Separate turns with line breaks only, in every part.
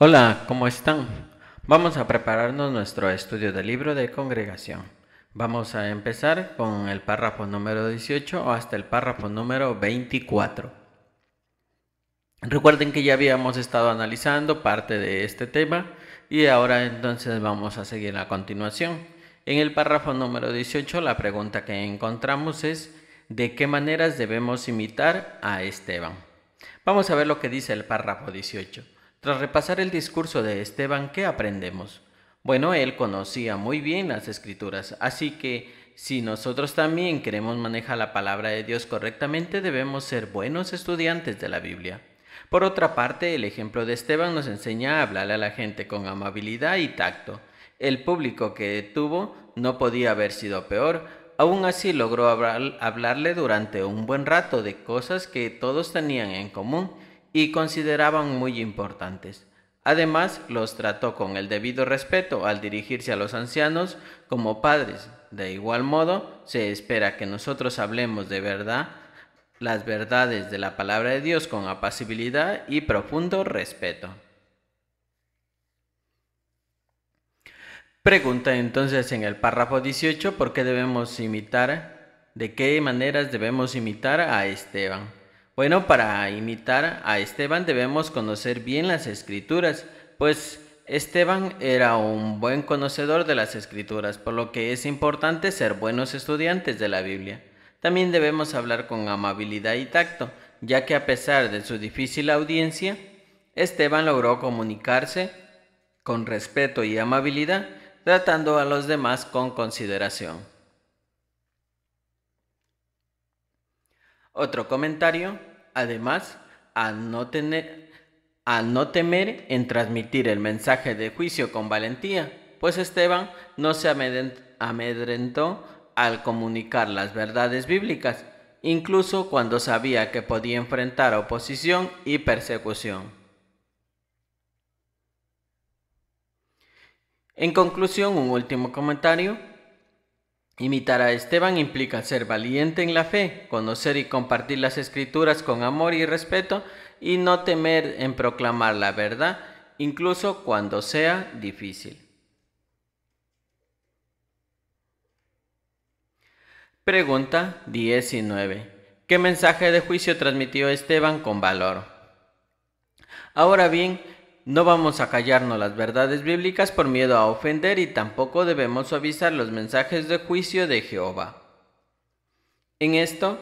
Hola, ¿cómo están? Vamos a prepararnos nuestro estudio del libro de congregación. Vamos a empezar con el párrafo número 18 hasta el párrafo número 24. Recuerden que ya habíamos estado analizando parte de este tema y ahora entonces vamos a seguir a continuación. En el párrafo número 18 la pregunta que encontramos es ¿de qué maneras debemos imitar a Esteban? Vamos a ver lo que dice el párrafo 18. Tras repasar el discurso de Esteban, ¿qué aprendemos? Bueno, él conocía muy bien las escrituras, así que si nosotros también queremos manejar la palabra de Dios correctamente, debemos ser buenos estudiantes de la Biblia. Por otra parte, el ejemplo de Esteban nos enseña a hablarle a la gente con amabilidad y tacto. El público que tuvo no podía haber sido peor. Aún así logró hablarle durante un buen rato de cosas que todos tenían en común y consideraban muy importantes. Además, los trató con el debido respeto al dirigirse a los ancianos como padres. De igual modo, se espera que nosotros hablemos de verdad las verdades de la palabra de Dios con apacibilidad y profundo respeto. Pregunta entonces en el párrafo 18 por qué debemos imitar, de qué maneras debemos imitar a Esteban. Bueno, para imitar a Esteban debemos conocer bien las escrituras, pues Esteban era un buen conocedor de las escrituras, por lo que es importante ser buenos estudiantes de la Biblia. También debemos hablar con amabilidad y tacto, ya que a pesar de su difícil audiencia, Esteban logró comunicarse con respeto y amabilidad, tratando a los demás con consideración. Otro comentario, además, a no temer en transmitir el mensaje de juicio con valentía, pues Esteban no se amedrentó al comunicar las verdades bíblicas, incluso cuando sabía que podía enfrentar oposición y persecución. En conclusión, un último comentario. Imitar a Esteban implica ser valiente en la fe, conocer y compartir las escrituras con amor y respeto y no temer en proclamar la verdad, incluso cuando sea difícil. Pregunta 19. ¿Qué mensaje de juicio transmitió Esteban con valor? Ahora bien, no vamos a callarnos las verdades bíblicas por miedo a ofender y tampoco debemos suavizar los mensajes de juicio de Jehová. En esto,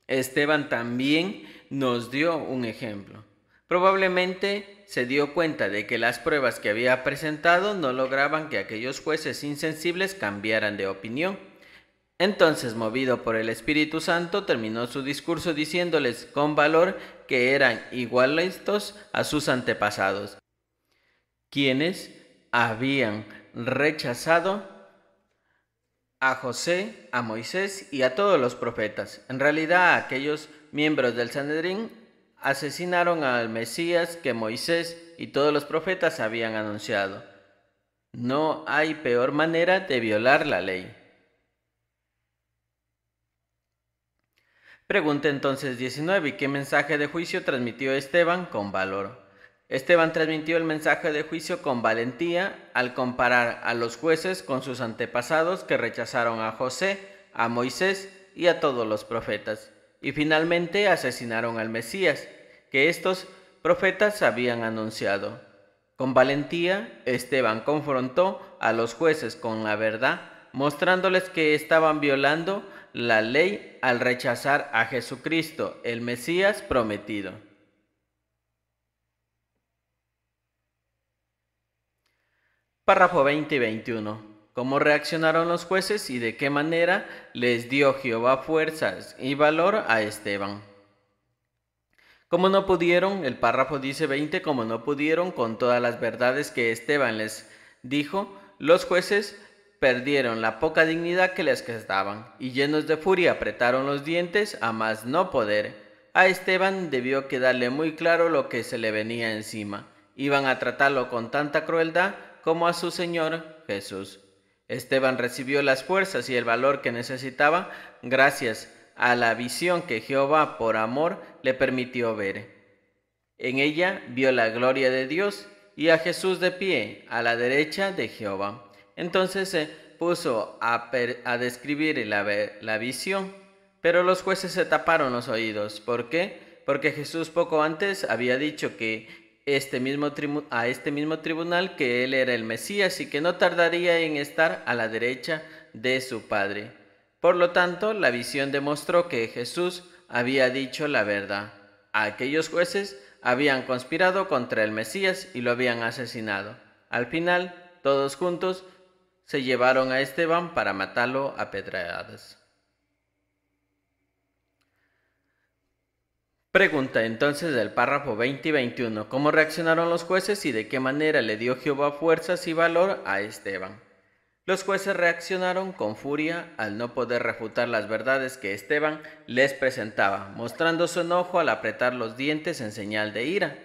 Esteban también nos dio un ejemplo. Probablemente se dio cuenta de que las pruebas que había presentado no lograban que aquellos jueces insensibles cambiaran de opinión. Entonces, movido por el Espíritu Santo, terminó su discurso diciéndoles con valor que eran igualitos a sus antepasados, quienes habían rechazado a José, a Moisés y a todos los profetas. En realidad, aquellos miembros del Sanedrín asesinaron al Mesías que Moisés y todos los profetas habían anunciado. No hay peor manera de violar la ley. Pregunta entonces 19. ¿Y qué mensaje de juicio transmitió Esteban con valor? Esteban transmitió el mensaje de juicio con valentía al comparar a los jueces con sus antepasados que rechazaron a José, a Moisés y a todos los profetas, y finalmente asesinaron al Mesías, que estos profetas habían anunciado. Con valentía, Esteban confrontó a los jueces con la verdad, mostrándoles que estaban violando la ley al rechazar a Jesucristo, el Mesías prometido. Párrafo 20 y 21. ¿Cómo reaccionaron los jueces y de qué manera les dio Jehová fuerzas y valor a Esteban? Como no pudieron, el párrafo dice 20, como no pudieron con todas las verdades que Esteban les dijo, los jueces perdieron la poca dignidad que les quedaban y llenos de furia apretaron los dientes a más no poder. A Esteban debió quedarle muy claro lo que se le venía encima. Iban a tratarlo con tanta crueldad como a su Señor Jesús. Esteban recibió las fuerzas y el valor que necesitaba gracias a la visión que Jehová por amor le permitió ver. En ella vio la gloria de Dios y a Jesús de pie a la derecha de Jehová. Entonces se puso a describir la visión, pero los jueces se taparon los oídos. ¿Por qué? Porque Jesús poco antes había dicho que a este mismo tribunal que él era el Mesías y que no tardaría en estar a la derecha de su Padre. Por lo tanto, la visión demostró que Jesús había dicho la verdad. Aquellos jueces habían conspirado contra el Mesías y lo habían asesinado. Al final, todos juntos se llevaron a Esteban para matarlo a pedradas. Pregunta entonces del párrafo 20 y 21. ¿Cómo reaccionaron los jueces y de qué manera le dio Jehová fuerzas y valor a Esteban? Los jueces reaccionaron con furia al no poder refutar las verdades que Esteban les presentaba, mostrando su enojo al apretar los dientes en señal de ira.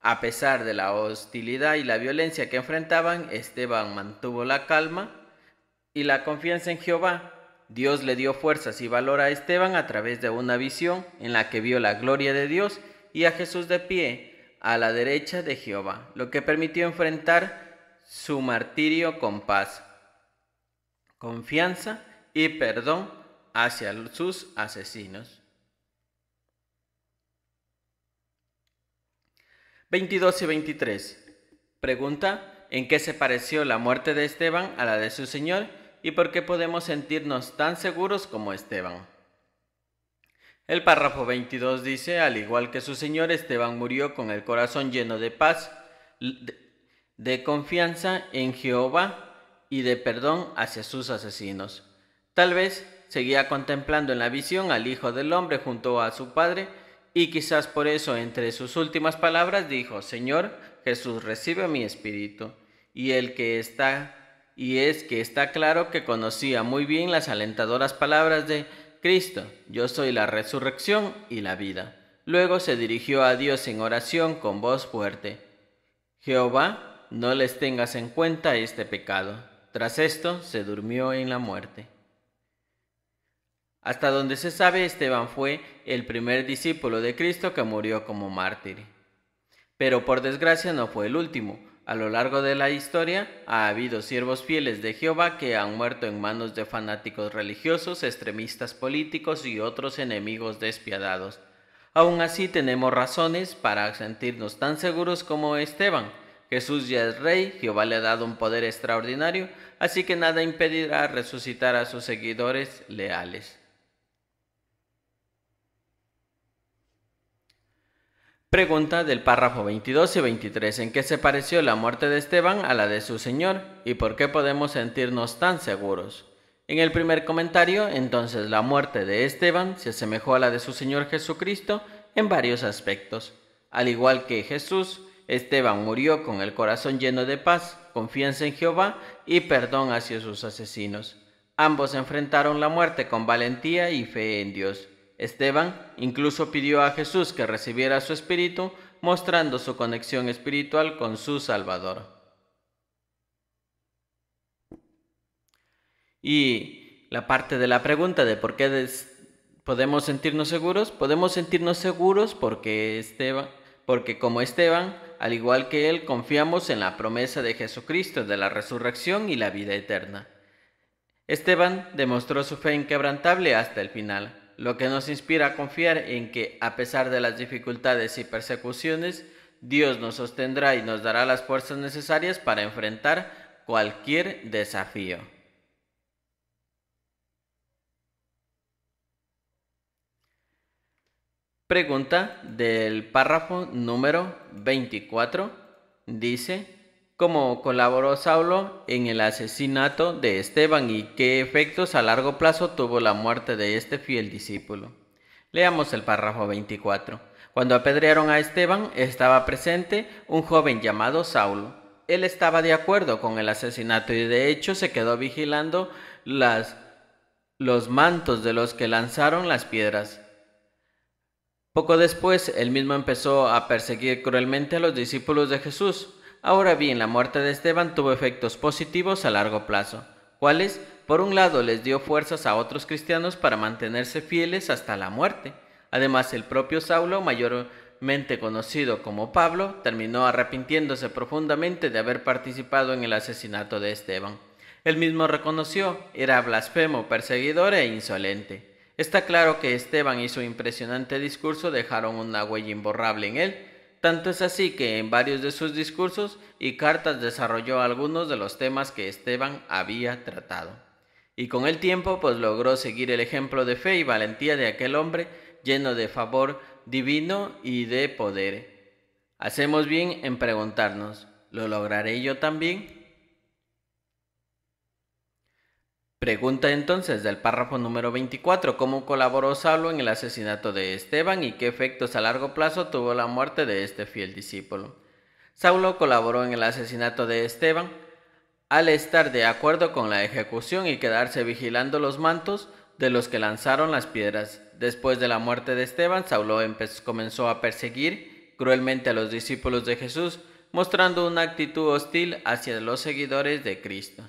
A pesar de la hostilidad y la violencia que enfrentaban, Esteban mantuvo la calma y la confianza en Jehová. Dios le dio fuerzas y valor a Esteban a través de una visión en la que vio la gloria de Dios y a Jesús de pie a la derecha de Jehová, lo que permitió enfrentar su martirio con paz, confianza y perdón hacia sus asesinos. 22 y 23. Pregunta: ¿en qué se pareció la muerte de Esteban a la de su Señor y por qué podemos sentirnos tan seguros como Esteban? El párrafo 22 dice: al igual que su Señor, Esteban murió con el corazón lleno de paz, de confianza en Jehová y de perdón hacia sus asesinos. Tal vez seguía contemplando en la visión al Hijo del Hombre junto a su Padre, y quizás por eso entre sus últimas palabras dijo: Señor Jesús, recibe mi espíritu. Y es que está claro que conocía muy bien las alentadoras palabras de Cristo: yo soy la resurrección y la vida. Luego se dirigió a Dios en oración con voz fuerte: Jehová, no les tengas en cuenta este pecado. Tras esto se durmió en la muerte. Hasta donde se sabe, Esteban fue el primer discípulo de Cristo que murió como mártir. Pero por desgracia no fue el último. A lo largo de la historia ha habido siervos fieles de Jehová que han muerto en manos de fanáticos religiosos, extremistas políticos y otros enemigos despiadados. Aún así tenemos razones para sentirnos tan seguros como Esteban. Jesús ya es rey, Jehová le ha dado un poder extraordinario, así que nada impedirá resucitar a sus seguidores leales. Pregunta del párrafo 22 y 23. ¿En qué se pareció la muerte de Esteban a la de su Señor? ¿Y por qué podemos sentirnos tan seguros? En el primer comentario, entonces, la muerte de Esteban se asemejó a la de su Señor Jesucristo en varios aspectos. Al igual que Jesús, Esteban murió con el corazón lleno de paz, confianza en Jehová y perdón hacia sus asesinos. Ambos enfrentaron la muerte con valentía y fe en Dios. Esteban incluso pidió a Jesús que recibiera su espíritu, mostrando su conexión espiritual con su Salvador. Y la parte de la pregunta de por qué podemos sentirnos seguros porque como Esteban, al igual que él, confiamos en la promesa de Jesucristo de la resurrección y la vida eterna. Esteban demostró su fe inquebrantable hasta el final, lo que nos inspira a confiar en que, a pesar de las dificultades y persecuciones, Dios nos sostendrá y nos dará las fuerzas necesarias para enfrentar cualquier desafío. Pregunta del párrafo número 24. Dice: ¿cómo colaboró Saulo en el asesinato de Esteban y qué efectos a largo plazo tuvo la muerte de este fiel discípulo? Leamos el párrafo 24. Cuando apedrearon a Esteban, estaba presente un joven llamado Saulo. Él estaba de acuerdo con el asesinato y de hecho se quedó vigilando los mantos de los que lanzaron las piedras. Poco después, él mismo empezó a perseguir cruelmente a los discípulos de Jesús. Ahora bien, la muerte de Esteban tuvo efectos positivos a largo plazo, cuales, por un lado, les dio fuerzas a otros cristianos para mantenerse fieles hasta la muerte. Además, el propio Saulo posteriormente conocido como Pablo, terminó arrepintiéndose profundamente de haber participado en el asesinato de Esteban. Él mismo reconoció, era blasfemo, perseguidor e insolente. Está claro que Esteban y su impresionante discurso dejaron una huella imborrable en él. Tanto es así que en varios de sus discursos y cartas desarrolló algunos de los temas que Esteban había tratado. Y con el tiempo pues logró seguir el ejemplo de fe y valentía de aquel hombre lleno de favor divino y de poder. Hacemos bien en preguntarnos, ¿lo lograré yo también? Pregunta entonces del párrafo número 24, ¿cómo colaboró Saulo en el asesinato de Esteban y qué efectos a largo plazo tuvo la muerte de este fiel discípulo? Saulo colaboró en el asesinato de Esteban al estar de acuerdo con la ejecución y quedarse vigilando los mantos de los que lanzaron las piedras. Después de la muerte de Esteban, Saulo comenzó a perseguir cruelmente a los discípulos de Jesús, mostrando una actitud hostil hacia los seguidores de Cristo.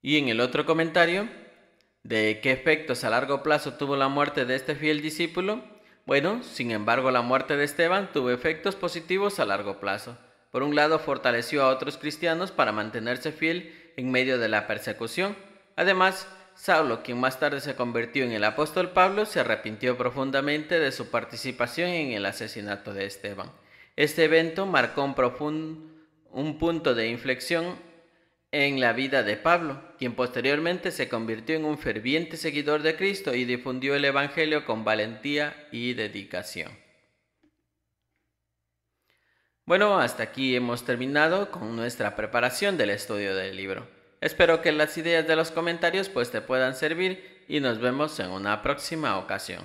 Y en el otro comentario, ¿de qué efectos a largo plazo tuvo la muerte de este fiel discípulo? Bueno, sin embargo, la muerte de Esteban tuvo efectos positivos a largo plazo. Por un lado, fortaleció a otros cristianos para mantenerse fiel en medio de la persecución. Además, Saulo, quien más tarde se convirtió en el apóstol Pablo, se arrepintió profundamente de su participación en el asesinato de Esteban. Este evento marcó un punto de inflexión en la vida de Pablo, quien posteriormente se convirtió en un ferviente seguidor de Cristo y difundió el Evangelio con valentía y dedicación. Bueno, hasta aquí hemos terminado con nuestra preparación del estudio del libro. Espero que las ideas de los comentarios te puedan servir y nos vemos en una próxima ocasión.